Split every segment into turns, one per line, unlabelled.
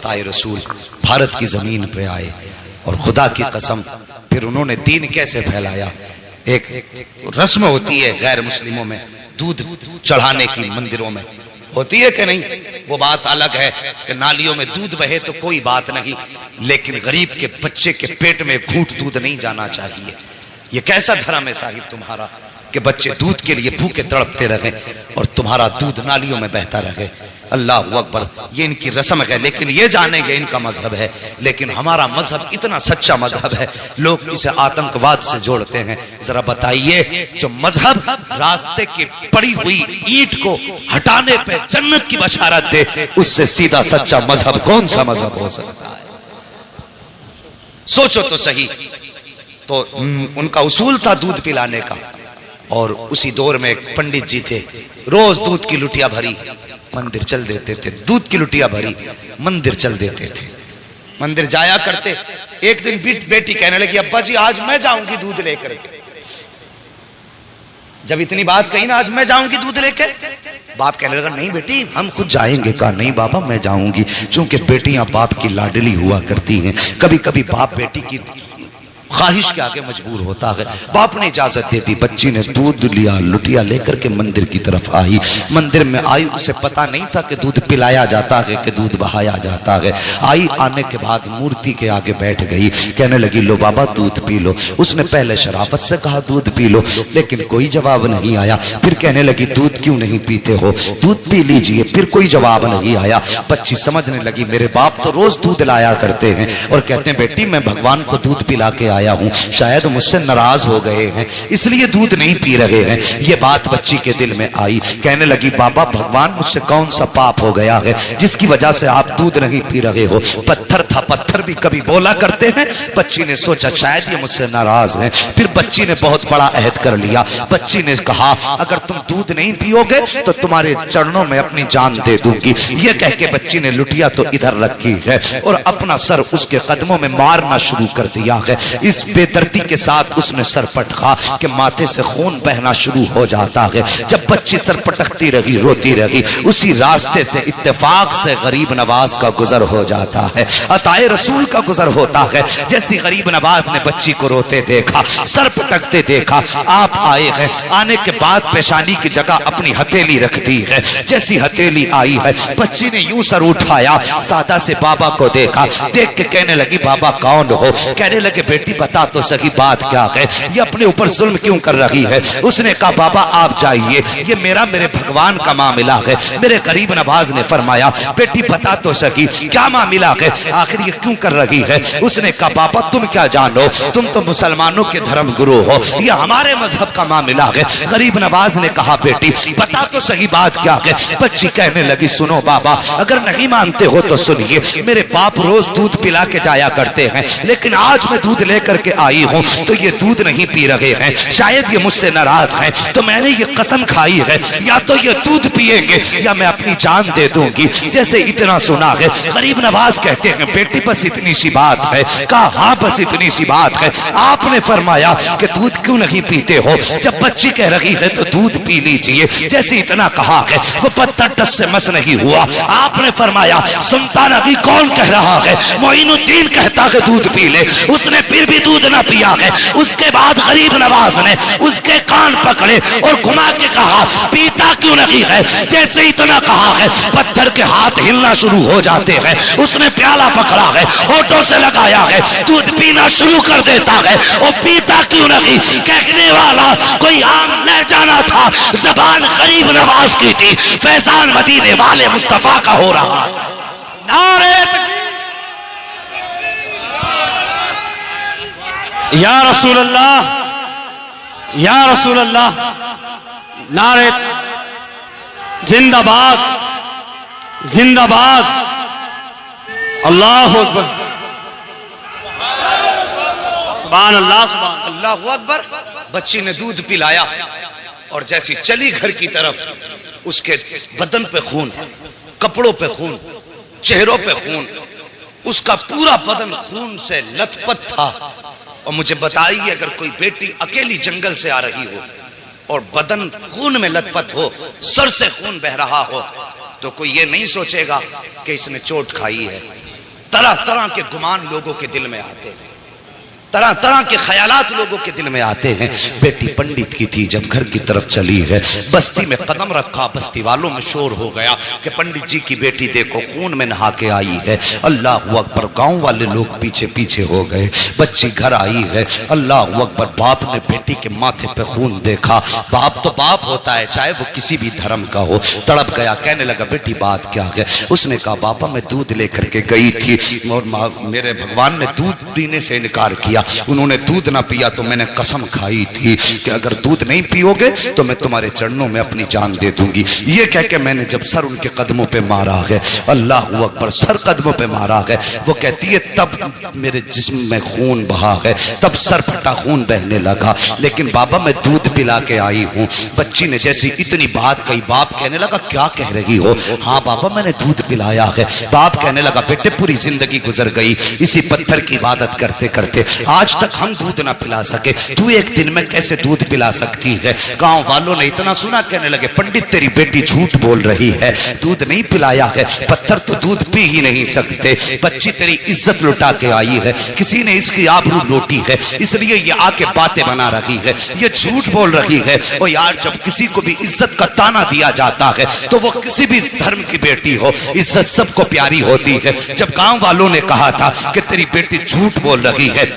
ताए रसूल भारत की जमीन पे आए और खुदा की कसम फिर उन्होंने दीन कैसे फैलाया। एक रस्म होती है गैर मुस्लिमों में, दूध चढ़ाने की मंदिरों में होती है कि नहीं, वो बात अलग है कि नालियों में दूध बहे तो कोई बात नहीं, लेकिन गरीब के बच्चे के पेट में घूंट दूध नहीं जाना चाहिए। ये कैसा धर्म है साहिब तुम्हारा कि बच्चे दूध के लिए भूखे तड़पते रहे और तुम्हारा दूध नालियों में बहता रहे। अल्लाह अकबर, ये इनकी रस्म है, लेकिन ये जानेंगे इनका मजहब है। लेकिन हमारा मजहब इतना सच्चा मजहब है, लोग इसे आतंकवाद से जोड़ते हैं। जरा बताइए, जो मजहब रास्ते की पड़ी हुई ईंट को हटाने पे जन्नत की बशारत दे, उससे सीधा सच्चा मजहब कौन सा मजहब हो सकता है? सोचो तो सही। तो उनका उसूल था दूध पिलाने का, और उसी दौर में एक पंडित जी थे, रोज दूध की लुटिया भरी मंदिर चल देते थे, दूध की लुटिया भरी मंदिर चल देते थे, मंदिर जाया करते। एक दिन बेटी कहने लगी, अब्बा जी आज मैं जाऊंगी दूध लेकर। जब इतनी बात कही ना, आज मैं जाऊंगी दूध लेकर, बाप कहने लगा नहीं बेटी हम खुद जाएंगे। कहा नहीं बाबा मैं जाऊंगी, चूंकि बेटियां बाप की लाडली हुआ करती हैं, कभी कभी बाप बेटी की ख्वाहिश के आगे मजबूर होता है। बाप ने इजाजत दे दी, बच्ची ने दूध लिया, लुटिया लेकर के मंदिर की तरफ आई। मंदिर में आई, उसे पता नहीं था कि दूध पिलाया जाता है कि दूध बहाया जाता है। आई, आने के बाद मूर्ति के आगे बैठ गई, कहने लगी लो बाबा दूध पी लो। उसने पहले शराफत से कहा दूध पी लो, लेकिन कोई जवाब नहीं आया। फिर कहने लगी दूध क्यों नहीं पीते हो, दूध पी लीजिए, फिर कोई जवाब नहीं आया। बच्ची समझने लगी मेरे बाप तो रोज दूध लाया करते हैं और कहते हैं बेटी मैं भगवान को दूध पिला के आया हूं, शायद मुझसे नाराज हो गए हैं इसलिए दूध नहीं पी रहे हैं। ये बात बच्ची के दिल में आई, कहने लगी बाबा भगवान मुझसे कौन सा पाप हो गया है जिसकी वजह से आप दूध नहीं पी रहे हो। पत्थर था, पत्थर भी कभी बोला करते हैं। बच्ची ने सोचा शायद ये मुझसे नाराज है। फिर बच्ची ने बहुत बड़ा अहद कर लिया। बच्ची ने कहा अगर तुम दूध नहीं पियोगे तो तुम्हारे चरणों में अपनी जान दे दूंगी। ये कह के बच्ची ने लुटिया तो इधर रखी है और अपना सर उसके कदमों में मारना शुरू कर दिया है। इस बेदर्दी के साथ उसने सर पटका कि माथे से खून बहना शुरू हो जाता है। जब बच्ची सर पटकती रही, रोती रही, उसी रास्ते से इत्तेफाक से गरीब नवाज का गुजर हो जाता है, अताए रसूल का गुजर होता है। जैसी गरीब नवाज ने बच्ची को रोते देखा, सर पटकते देखा, आप आए हैं। आने के बाद पेशानी की जगह अपनी हथेली रख दी है। जैसी हथेली आई है, बच्ची ने यूं सर उठाया, सादा से बाबा को देखा, देख के कहने लगी बाबा कौन हो। कहने लगे बेटी बता तो सही बात क्या है, ये अपने ऊपर जुल्म क्यों कर रही है। उसने कहा बाबा आप जाइए, ये मेरे भगवान का मामला है। मेरे गरीब नवाज ने फरमाया बेटी बता तो सही क्या मामला है, आखिर ये क्यों कर रही है। उसने कहा बाबा तुम क्या जानो, तुम तो मुसलमानों के धर्म गुरु हो, ये हमारे मजहब का मामला है। गरीब नवाज ने कहा बेटी बता तो सही बात क्या है। बच्ची कहने लगी सुनो बाबा अगर नहीं मानते हो तो सुनिए, मेरे बाप रोज दूध पिला के जाया करते हैं, लेकिन आज मैं दूध लेकर के आई हूं तो ये दूध नहीं पी रहे हैं, शायद ये मुझसे नाराज हैं। तो मैंने ये कसम खाई है या तो ये दूध पिएंगे या मैं अपनी जान दे दूंगी। जैसे इतना सुना है, गरीब नवाज कहते हैं बेटी बस इतनी सी बात है। कहा हाँ बस इतनी सी बात है। आपने फरमाया कि दूध क्यों नहीं पीते हो। जब बच्ची कह रही है तो दूध पी लीजिए, जैसे इतना कहा है वो पत्थर टस से मस नहीं हुआ। आपने फरमाया सुनता नहीं कौन कह रहा है, मोइनुद्दीन कहता है दूध पी ले। उसने फिर भी दूध ना पिया है। उसके बाद गरीब नवाज ने उसके कान पकड़े और घुमा के कहा पीता क्यों नहीं है। जैसे इतना कहा है पत्थर के हाथ हिलना शुरू हो जाते हैं। उसने प्याला पकड़ा है, होठों से लगाया है, दूध पीना शुरू कर देता है। और पीता क्यों नहीं कहने वाला कोई आम न जाना था, जबान गरीब नवाज की थी। फैजान मदीने वाले मुस्तफा का हो रहा। नारे
या रसूल अल्लाह, या रसूल अल्लाह, नारे जिंदाबाद जिंदाबाद, अल्लाह अकबर, सुभान अल्लाह, सुभान
अल्लाह अकबर। बच्ची ने दूध पिलाया और जैसी चली घर की तरफ, उसके बदन पे खून, कपड़ों पे खून, चेहरों पे खून, उसका पूरा बदन खून से लथपथ था। और मुझे बताइए अगर कोई बेटी अकेली जंगल से आ रही हो और बदन खून में लथपथ हो, सर से खून बह रहा हो, तो कोई ये नहीं सोचेगा कि इसने चोट खाई है। तरह तरह के गुमान लोगों के दिल में आते हैं, तरह तरह के ख्यालात लोगों के दिल में आते हैं। बेटी पंडित की थी, जब घर की तरफ चली है, बस्ती में कदम रखा, बस्ती वालों में शोर हो गया कि पंडित जी की बेटी देखो खून में नहा के आई है। अल्लाह अकबर, गांव वाले लोग पीछे पीछे हो गए। बच्ची घर आई है, अल्लाह अकबर। बाप ने बेटी के माथे पे खून देखा। बाप तो बाप होता है, चाहे वो किसी भी धर्म का हो। तड़प गया, कहने लगा बेटी बात क्या है? उसने कहा बाबा मैं दूध लेकर के गई थी और मेरे भगवान ने दूध पीने से इनकार किया। उन्होंने दूध ना पिया तो मैंने कसम खाई थी कि अगर दूध नहीं पियोगे तो मैं तुम्हारे चरणों में अपनी जान दे दूंगी। ये कह के मैंने जब सर उनके कदमों पे मारा है, अल्लाह अकबर, सर कदमों पे मारा है, वो कहती है तब मेरे जिस्म में खून बहा है, तब सर फटा खून बहने लगा। लेकिन बाबा मैं दूध पिला के आई हूँ। बच्ची ने जैसी इतनी बात कही, बाप कहने लगा क्या कह रही हो? हाँ बाबा मैंने दूध पिलाया है। बाप कहने लगा बेटे पूरी जिंदगी गुजर गई इसी पत्थर की इबादत करते करते, आज तक हम दूध ना पिला सके, तू एक दिन में कैसे दूध पिला सकती है? गांव वालों ने इतना सुना, कहने लगे पंडित तेरी बेटी झूठ बोल रही है, दूध नहीं पिलाया है, पत्थर तो दूध पी ही नहीं सकते। बच्ची तेरी इज्जत लुटा के आई है, किसी ने इसकी आबरू लूटी है, इसलिए ये आके बातें बना रही है, ये झूठ बोल रही है। और यार जब किसी को भी इज्जत का ताना दिया जाता है तो वो किसी भी धर्म की बेटी हो, इज्जत सबको प्यारी होती है। जब गांव वालों ने कहा था कि तेरी बेटी झूठ बोल रही है,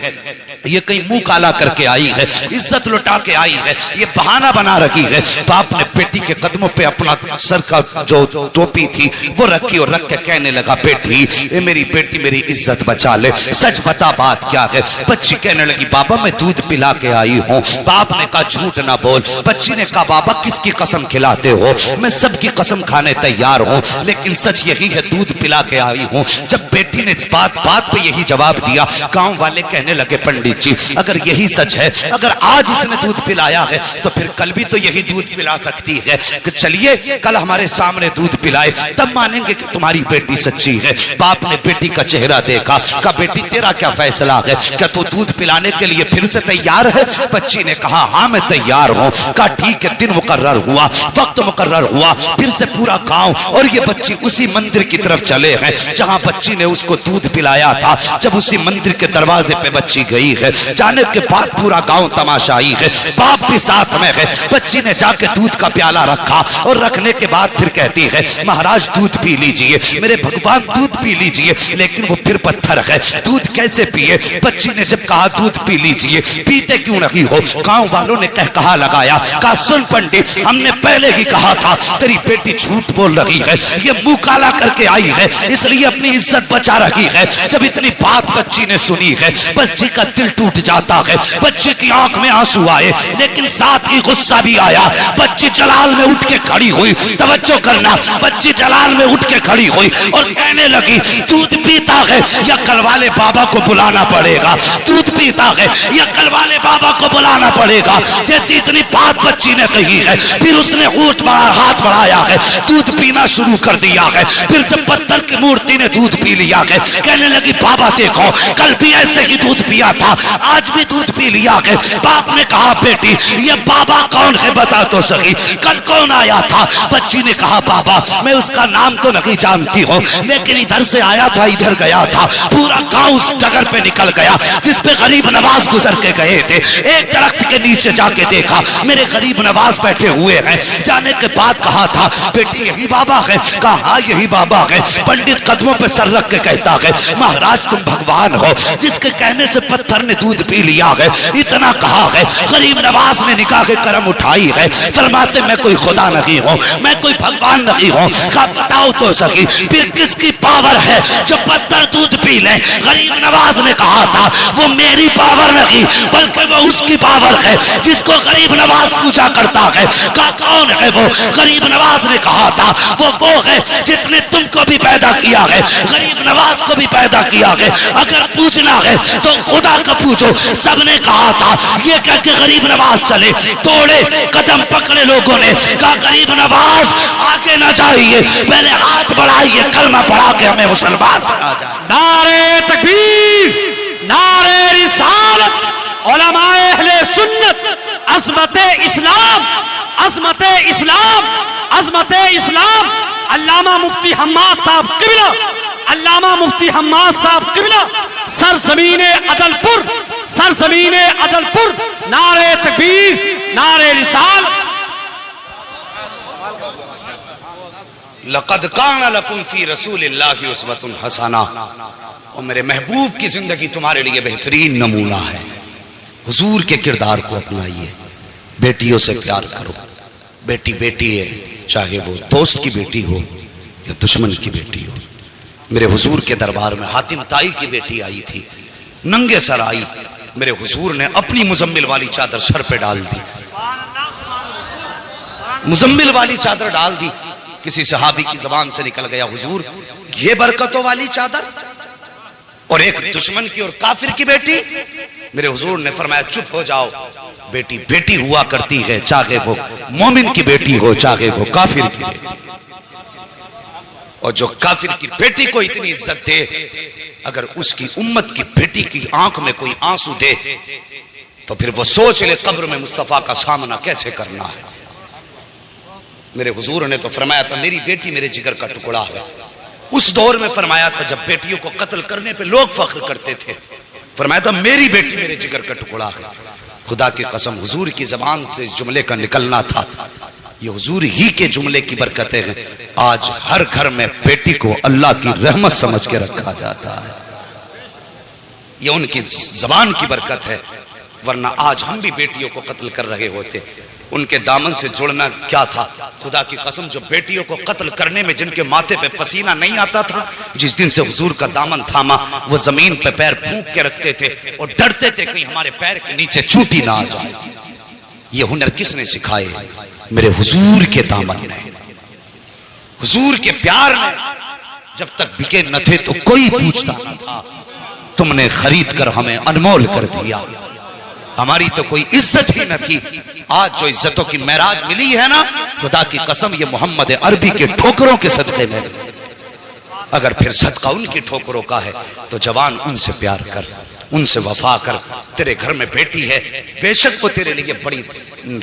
ये कहीं मुंह काला करके आई है, इज्जत लुटा के आई है, ये बहाना बना रही है, बाप ने बेटी के कदमों पे अपना सर का जो टोपी थी वो रखी और रख के कहने लगा बेटी ये मेरी बेटी मेरी इज्जत बचा ले, सच बता बात क्या है? बच्ची कहने लगी बाबा मैं दूध पिला के आई हूँ। बाप ने कहा झूठ ना बोल। बच्ची ने कहा बाबा किसकी कसम खिलाते हो? मैं सबकी कसम खाने तैयार हूँ, लेकिन सच यही है दूध पिला के आई हूँ। जब बेटी ने बात बात पे यही जवाब दिया, गांव वाले कहने लगे पंडित जी अगर यही सच है, अगर आज इसने दूध पिलाया है तो फिर कल भी तो यही दूध पिला सकती है। कि चलिए कल हमारे सामने दूध पिलाए तब मानेंगे कि तुम्हारी बेटी सच्ची है। बाप ने बेटी का चेहरा देखा, कहा बेटी तेरा क्या फैसला है, क्या तू दूध पिलाने के लिए फिर से तैयार है? बच्ची ने कहा हाँ मैं तैयार हूँ। कहा ठीक है, दिन मुकर्रर हुआ, वक्त मुकर्रर हुआ, फिर से पूरा गांव और ये बच्ची उसी मंदिर की तरफ चले हैं जहां बच्ची ने उसको दूध पिलाया था। जब उसी मंदिर के दरवाजे पे बच्ची गई है, जाने के बाद पूरा गांव तमाशाई है, बाप भी साथ में है। बच्ची ने जाके दूध का प्याला रखा और रखने के बाद फिर कहती है महाराज दूध पी लीजिए, मेरे भगवान दूध पी लीजिए। लेकिन वो फिर पत्थर है, दूध कैसे पिए? बच्ची ने जब कहा दूध पी लीजिए, पीते क्यों नहीं हो? गांव वालों ने कहा लगाया, कहा सुन पंडित हमने पहले ही कहा था तेरी बेटी झूठ बोल रही है, ये मुंह काला करके आई है इसलिए अपनी इज्जत बचा रही है। जब इतनी बात बच्ची ने सुनी है, बच्ची का दिल टूट जाता है, बच्चे की आंख में आंसू आए, लेकिन साथ ही गुस्सा भी आया। बच्ची जलाल में उठ के खड़ी हुई, तवज्जो करना, बच्ची जलाल में उठ के खड़ी हुई और कहने लगी दूध पीता है या कल वाले बाबा को बुलाना पड़ेगा, दूध पीता है या कल वाले बाबा को बुलाना पड़ेगा। जैसी इतनी बात बच्ची ने कही है, फिर उसने हाथ बढ़ाया है, दूध पीना शुरू कर दिया है। फिर जब पत्थर की मूर्ति ने दूध पी लिया है, कहने लगी बाबा देखो कल भी ऐसे ही दूध पिया था, आज भी दूध पी लिया है। बाप ने कहा बेटी ये बाबा कौन है बता तो सही, कल कौन आया था? बच्ची ने कहा बाबा मैं उसका नाम तो नहीं जानती हूँ, लेकिन इधर से आया था इधर गया था, पूरा गांव उस जगह पे निकल गया जिस पे गरीब नवाज गुजर के गए थे। एक दरख्त के नीचे जाके देखा मेरे गरीब नवाज बैठे हुए हैं। जाने के बाद कहा था बेटी यही बाबा है? कहा हाँ यही बाबा है। पंडित कदमों पे सर रख के कहता है महाराज तुम भगवान हो, जिसके कहने से पत्थर ने दूध पी लिया है। इतना कहा है, गरीब नवाज ने निकाह के करम उठाई है, फरमाते मैं कोई खुदा नहीं हूँ, मैं कोई भगवान नहीं हूँ। कहा बताओ तो सही फिर किसकी पावर है जो पत्थर दूध पी ले? गरीब नवाज ने कहा था वो मेरी पावर नहीं बल्कि वो उसकी पावर है जिसको गरीब नवाज पूजा करता है। कहा कौन है वो? गरीब नवाज ने कहा था वो है जिसने तुमको भी पैदा किया है, गरीब नवाज को भी पैदा किया है। अगर पूछना है तो खुदा का पूछो। सबने कहा था ये कह के गरीब नवाज चले, तोड़े कदम पकड़े लोगों ने। कहा गरीब नवाज आगे ना जाइए, पहले हाथ बढ़ाइए, कलमा पढ़ा के हमें मुसलमान बना जाए।
नारे तकबीर, नारे रिसालत, उलमाए अहले सुन्नत, अज़मते इस्लाम, अज़मते इस्लाम, अज़मते इस्लाम। अल्लामा मुफ्ती हम्माद साहब किबला अल्लामा मुफ्ती हम्माद साहब किबला सरजमीने अदलपुर, सरजमीने अदलपुर, नारे तकबीर, नारे रिसाल।
लक़द काना लकुम फी रसूलिल्लाहि उस्वतुन हसना, और मेरे महबूब की जिंदगी तुम्हारे लिए बेहतरीन नमूना है। हुजूर के किरदार को अपनाइए, बेटियों से प्यार करो। बेटी बेटी है, चाहे वो दोस्त की बेटी हो या दुश्मन की बेटी हो। मेरे हुजूर के दरबार में हातिम ताई की बेटी आई थी, नंगे सर आई। मेरे हुजूर ने अपनी मुजम्मिल वाली चादर सर पे डाल दी, मुजम्मिल वाली चादर डाल दी। किसी सहाबी की जबान से निकल गया, हुजूर ये बरकतों वाली चादर, और एक दुश्मन की और काफिर की बेटी। मेरे हुजूर ने फरमाया चुप हो जाओ, बेटी बेटी हुआ करती है, चाहे वो मोमिन की बेटी हो चाहे वो काफिर की बेटी। और जो काफिर की बेटी को इतनी इज्जत दे, अगर उसकी उम्मत की बेटी की आंख में कोई आंसू दे तो फिर वो सोच ले कब्र में मुस्तफा का सामना कैसे करना है। मेरे हुजूर ने तो फरमाया था मेरी बेटी मेरे जिगर का टुकड़ा है। उस दौर में फरमाया था जब बेटियों को कत्ल करने पे लोग फख्र करते थे, फरमाया था मेरी बेटी मेरे जिगर का टुकड़ा है। खुदा की कसम हुजूर की जबान से इस जुमले का निकलना था, ये हुजूर ही के जुमले की बरकतें हैं। आज हर घर में बेटी को अल्लाह की रहमत समझ के रखा जाता है, ये उनकी जबान की बरकत है। वरना आज हम भी बेटियों को कत्ल कर रहे होते। उनके दामन से जुड़ना क्या था। खुदा की कसम जो बेटियों को कत्ल करने में जिनके माथे पे पसीना नहीं आता था, जिस दिन से हुजूर का दामन थामा वो जमीन पे पैर फूंक के रखते थे और डरते थे कहीं हमारे पैर के नीचे चूंटी ना आ जाए। ये हुनर किसने सिखाए? मेरे हुजूर के दामन ने, हुजूर के प्यार ने। जब तक बिके न थे तो कोई पूछता न था, तुमने खरीद कर हमें अनमोल कर दिया। हमारी तो कोई इज्जत ही न थी। आज जो इज्जतों की महराज मिली है ना, खुदा की कसम ये मोहम्मद अरबी के ठोकरों के सदके में। अगर फिर सदका उनकी ठोकरों का है तो जवान उनसे प्यार कर, उनसे वफा कर। तेरे घर में बेटी है, बेशक वो तेरे लिए बड़ी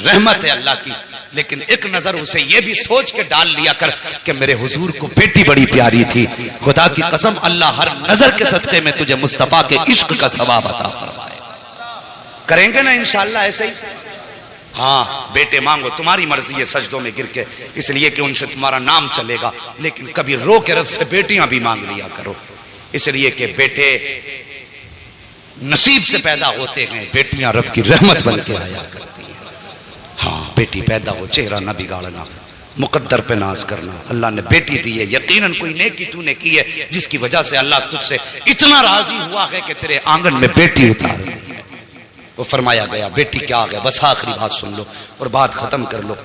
रहमत है अल्लाह की, लेकिन एक नजर उसे ये भी सोच के डाल लिया कर कि मेरे हुजूर को बेटी बड़ी प्यारी थी। खुदा की कसम अल्लाह हर नजर के सदके में तुझे मुस्तफा के इश्क का सवाब अता फरमाए। करेंगे ना इंशाअल्लाह ऐसे ही। हाँ बेटे मांगो, तुम्हारी मर्जी है सजदों में गिर के, इसलिए कि उनसे तुम्हारा नाम चलेगा। लेकिन कभी रो के रब से बेटियां भी मांग लिया करो, इसलिए कि बेटे नसीब से पैदा होते हैं, बेटियां रब की रहमत बन के आया करती हैं। हाँ बेटी पैदा हो, चेहरा ना बिगाड़ना, मुकद्दर पे नाज करना। अल्लाह ने बेटी दी है, यकीनन कोई नेकी तूने की है जिसकी वजह से अल्लाह तुझसे इतना राजी हुआ है कि तेरे आंगन में बेटी उतार दी। वो फरमाया गया बेटी क्या आ गया। बस आखिरी बात सुन लो और बात खत्म कर लो।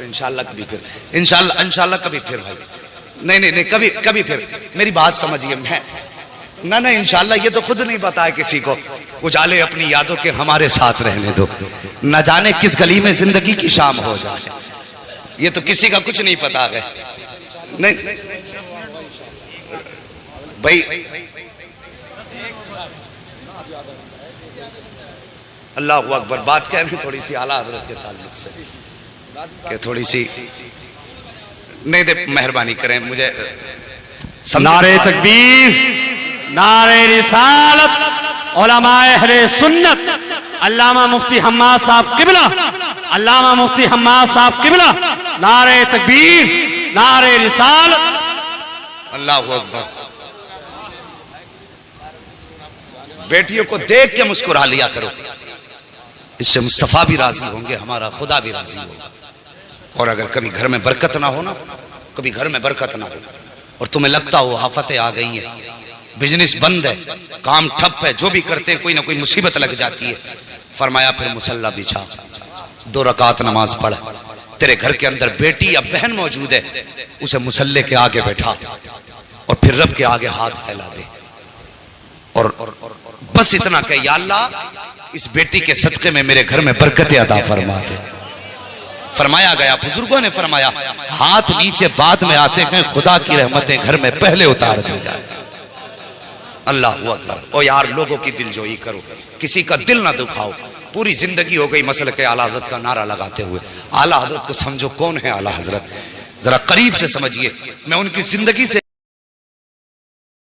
इंशाल्लाह कभी फिर, इंशाल्लाह कभी फिर भाई, नहीं कभी फिर मेरी बात समझिए। मैं ना इंशाल्लाह ये तो खुद नहीं पता है किसी को। उजाले अपनी यादों के हमारे साथ रहने दो, न जाने किस गली में जिंदगी की शाम हो जाए, ये तो किसी का कुछ नहीं पता है। नहीं भाई अल्लाह अकबर। बात कह रहे थोड़ी सी आला हजरत के ताल्लुक से कि थोड़ी सी नहीं दे, मेहरबानी करें मुझे।
नारे तकबीर, नारे रिसालत, उलमाए अहले सुन्नत, अल्लामा मुफ्ती हम्माद साहब किबला, अल्लामा मुफ्ती हम्माद साहब किबला, नारे तकबीर, नारे रिसालत,
अल्लाह अकबर। बेटियों को देख के मुस्कुरा लिया करो, इससे मुस्तफा भी राजी होंगे, हमारा खुदा भी राजी होगा। और अगर कभी घर में बरकत ना हो ना, कभी घर में बरकत ना हो और तुम्हें लगता हो आफतें आ गई हैं, बिजनेस बंद है, काम ठप है, जो भी करते हैं कोई ना कोई मुसीबत लग जाती है, फरमाया फिर मुसल्ला बिछा, 2 रकात नमाज पढ़। तेरे घर के अंदर बेटी या बहन मौजूद है, उसे मुसल्ले के आगे बैठा और फिर रब के आगे हाथ फैला दे और बस इतना कह, या अल्लाह इस बेटी के सदके में मेरे घर में बरकतें अता फरमा दे। फरमाया गया, बुजुर्गों ने फरमाया, हाथ नीचे बाद में आते हैं, खुदा की रहमतें घर में पहले उतार दी जाती। अल्लाह अकबर। ओ यार लोगों की दिलजोई करो, किसी का दिल ना दुखाओ। पूरी जिंदगी हो गई मसल के आला हजरत का नारा लगाते हुए। आला हजरत को समझो कौन है आला हजरत। जरा करीब से समझिए, मैं उनकी जिंदगी से